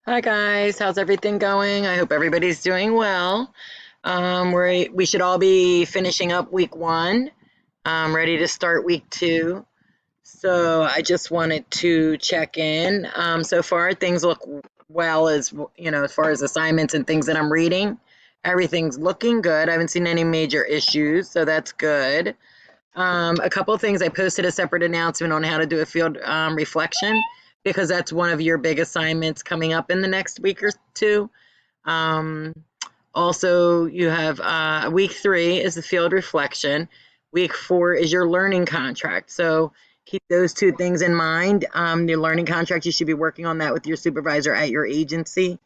Hi guys, how's everything going? I hope everybody's doing well. We should all be finishing up week one, ready to start week two. So I just wanted to check in. So far, things look well as as far as assignments and things that I'm reading. Everything's looking good. I haven't seen any major issues, so that's good. A couple of things. I posted a separate announcement on how to do a field reflection because that's one of your big assignments coming up in the next week or two. Um, Also, you have week three is the field reflection. Week four is your learning contract. So keep those two things in mind. Your learning contract, you should be working on that with your supervisor at your agency.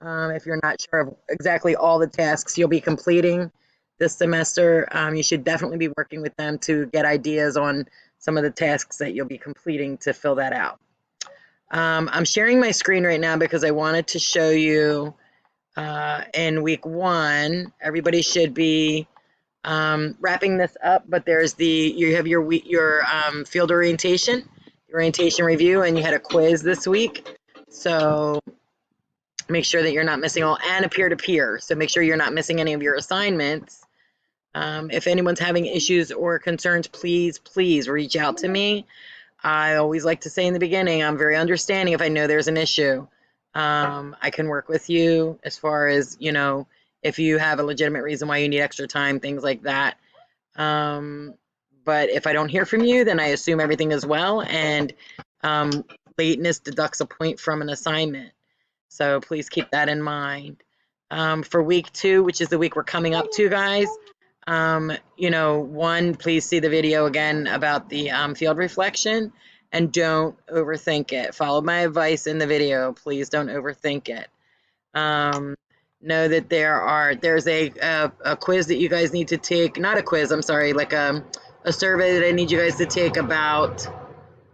If you're not sure of exactly all the tasks you'll be completing this semester, you should definitely be working with them to get ideas on some of the tasks that you'll be completing to fill that out. I'm sharing my screen right now because I wanted to show you in week one, everybody should be wrapping this up, but you have your field orientation, orientation review, and you had a quiz this week. So make sure that you're not missing all, and a peer-to-peer. So make sure you're not missing any of your assignments. If anyone's having issues or concerns, please reach out to me. I always like to say in the beginning, I'm very understanding if I know there's an issue. I can work with you as far as, if you have a legitimate reason why you need extra time, things like that. But if I don't hear from you, then I assume everything is well, and lateness deducts a point from an assignment. So please keep that in mind. For week two, which is the week we're coming up to, guys, one, please see the video again about the field reflection, and don't overthink it. Follow my advice in the video. Please don't overthink it. Know that there's a quiz that you guys need to take. Not a quiz, I'm sorry, like a survey that I need you guys to take about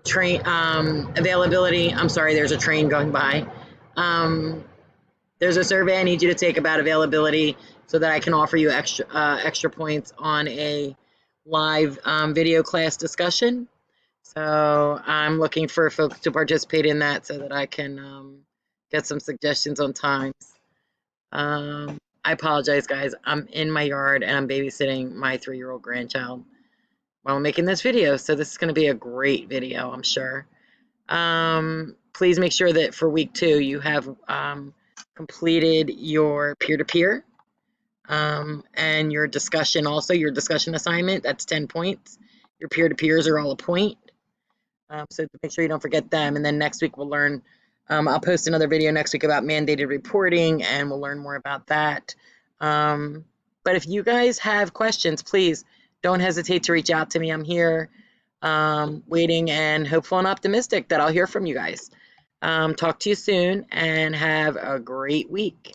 train availability. I'm sorry, there's a train going by. There's a survey I need you to take about availability so that I can offer you extra points on a live video class discussion. So I'm looking for folks to participate in that so that I can get some suggestions on times. I apologize, guys. I'm in my yard and I'm babysitting my 3-year-old grandchild while I'm making this video. So this is going to be a great video, I'm sure. Please make sure that for week two you have completed your peer-to-peer and your discussion, also your discussion assignment. That's 10 points. Your peer-to-peers are all a point. So make sure you don't forget them. And then next week we'll learn, I'll post another video next week about mandated reporting, and we'll learn more about that. But if you guys have questions, please don't hesitate to reach out to me. I'm here waiting and hopeful and optimistic that I'll hear from you guys. Talk to you soon and have a great week.